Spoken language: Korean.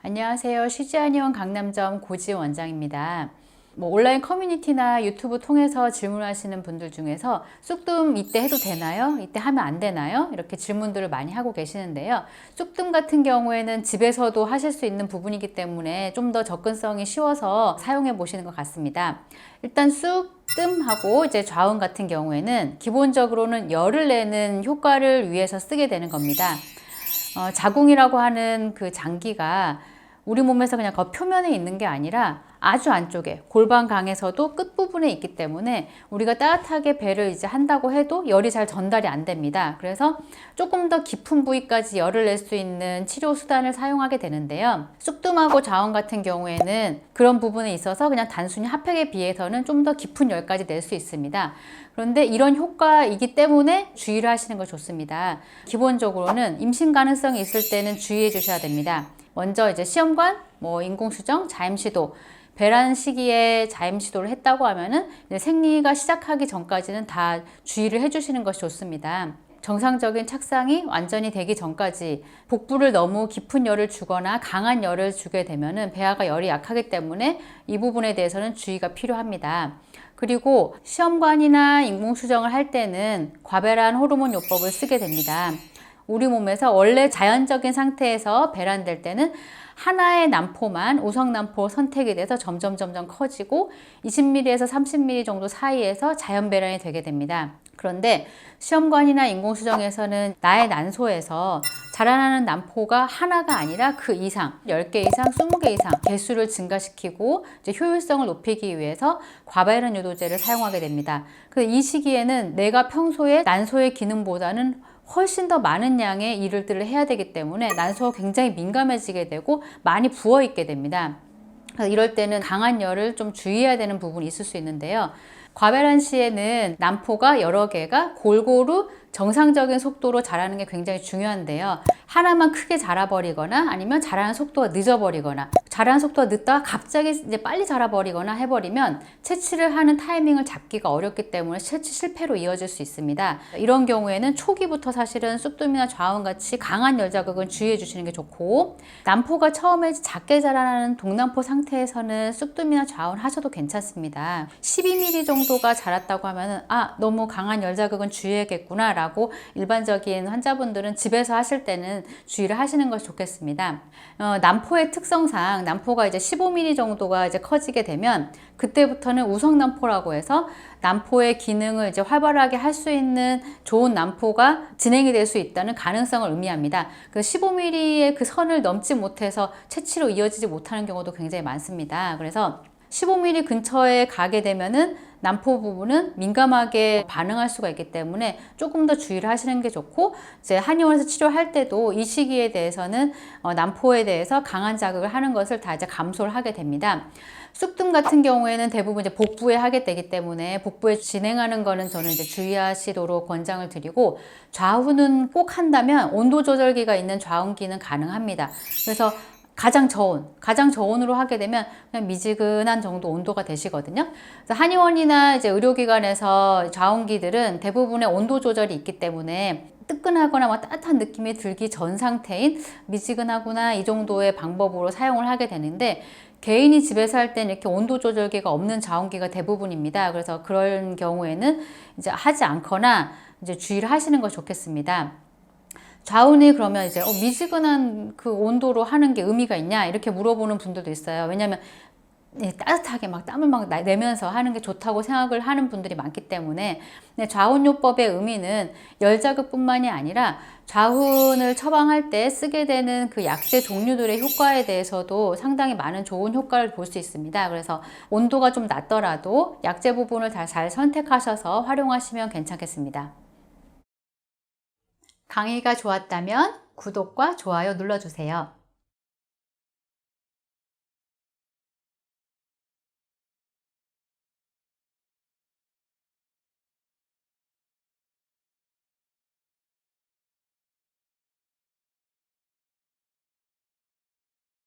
안녕하세요. 쉬지아니원 강남점 고지 원장입니다. 온라인 커뮤니티나 유튜브 통해서 질문하시는 분들 중에서 쑥뜸 이때 해도 되나요? 이때 하면 안 되나요? 이렇게 질문들을 많이 하고 계시는데요. 쑥뜸 같은 경우에는 집에서도 하실 수 있는 부분이기 때문에 좀 더 접근성이 쉬워서 사용해 보시는 것 같습니다. 일단 쑥뜸하고 이제 좌운 같은 경우에는 기본적으로는 열을 내는 효과를 위해서 쓰게 되는 겁니다. 자궁이라고 하는 그 장기가 우리 몸에서 그냥 겉표면에 있는 게 아니라 아주 안쪽에 골반강에서도 끝부분에 있기 때문에 우리가 따뜻하게 배를 이제 한다고 해도 열이 잘 전달이 안 됩니다. 그래서 조금 더 깊은 부위까지 열을 낼 수 있는 치료 수단을 사용하게 되는데요. 쑥뜸하고 좌운 같은 경우에는 그런 부분에 있어서 그냥 단순히 핫팩에 비해서는 좀 더 깊은 열까지 낼 수 있습니다. 그런데 이런 효과이기 때문에 주의를 하시는 거 좋습니다. 기본적으로는 임신 가능성이 있을 때는 주의해 주셔야 됩니다. 먼저 이제 시험관, 인공수정, 자임시도, 배란 시기에 자임시도를 했다고 하면은 생리가 시작하기 전까지는 다 주의를 해주시는 것이 좋습니다. 정상적인 착상이 완전히 되기 전까지 복부를 너무 깊은 열을 주거나 강한 열을 주게 되면은 배아가 열이 약하기 때문에 이 부분에 대해서는 주의가 필요합니다. 그리고 시험관이나 인공수정을 할 때는 과배란 호르몬 요법을 쓰게 됩니다. 우리 몸에서 원래 자연적인 상태에서 배란될 때는 하나의 난포만 우성난포 선택이 돼서 점점 커지고 20mm에서 30mm 정도 사이에서 자연 배란이 되게 됩니다. 그런데 시험관이나 인공수정에서는 나의 난소에서 자라나는 난포가 하나가 아니라 그 이상 10개 이상 20개 이상 개수를 증가시키고 이제 효율성을 높이기 위해서 과배란 유도제를 사용하게 됩니다. 이 시기에는 내가 평소에 난소의 기능보다는 훨씬 더 많은 양의 일들을 해야 되기 때문에 난소가 굉장히 민감해지게 되고 많이 부어 있게 됩니다. 이럴 때는 강한 열을 좀 주의해야 되는 부분이 있을 수 있는데요. 과배란 시에는 난포가 여러 개가 골고루 정상적인 속도로 자라는 게 굉장히 중요한데요. 하나만 크게 자라버리거나 아니면 자라는 속도가 늦어버리거나 자라는 속도가 늦다가 갑자기 이제 빨리 자라버리거나 해버리면 채취를 하는 타이밍을 잡기가 어렵기 때문에 채취 실패로 이어질 수 있습니다. 이런 경우에는 초기부터 사실은 쑥뜸이나 좌운 같이 강한 열 자극은 주의해 주시는 게 좋고, 난포가 처음에 작게 자라나는 동난포 상태에서는 쑥뜸이나 좌운 하셔도 괜찮습니다. 12mm 정도가 자랐다고 하면은 너무 강한 열 자극은 주의해야겠구나 라고 일반적인 환자분들은 집에서 하실 때는 주의를 하시는 것이 좋겠습니다. 난포의 특성상 난포가 이제 15mm 정도가 이제 커지게 되면 그때부터는 우성난포라고 해서 난포의 기능을 이제 활발하게 할 수 있는 좋은 난포가 진행이 될 수 있다는 가능성을 의미합니다. 그 15mm의 그 선을 넘지 못해서 채취로 이어지지 못하는 경우도 굉장히 많습니다. 그래서 15mm 근처에 가게 되면은 난포 부분은 민감하게 반응할 수가 있기 때문에 조금 더 주의를 하시는 게 좋고, 이제 한의원에서 치료할 때도 이 시기에 대해서는 난포에 대해서 강한 자극을 하는 것을 다 이제 감소를 하게 됩니다. 쑥뜸 같은 경우에는 대부분 이제 복부에 하게 되기 때문에 복부에 진행하는 거는 저는 이제 주의하시도록 권장을 드리고, 좌우는 꼭 한다면 온도 조절기가 있는 좌운기는 가능합니다. 그래서 가장 저온으로 하게 되면 그냥 미지근한 정도 온도가 되시거든요. 그래서 한의원이나 이제 의료기관에서 좌운기들은 대부분의 온도 조절이 있기 때문에 뜨끈하거나 따뜻한 느낌이 들기 전 상태인 미지근하구나 이 정도의 방법으로 사용을 하게 되는데, 개인이 집에서 할 때는 이렇게 온도 조절기가 없는 좌운기가 대부분입니다. 그래서 그런 경우에는 이제 하지 않거나 이제 주의를 하시는 것이 좋겠습니다. 좌운이 그러면 이제 미지근한 그 온도로 하는 게 의미가 있냐 이렇게 물어보는 분들도 있어요. 왜냐하면 따뜻하게 막 땀을 막 내면서 하는 게 좋다고 생각을 하는 분들이 많기 때문에, 좌운요법의 의미는 열자극뿐만이 아니라 좌운을 처방할 때 쓰게 되는 그 약재 종류들의 효과에 대해서도 상당히 많은 좋은 효과를 볼 수 있습니다. 그래서 온도가 좀 낮더라도 약재 부분을 잘 선택하셔서 활용하시면 괜찮겠습니다. 강의가 좋았다면 구독과 좋아요 눌러주세요.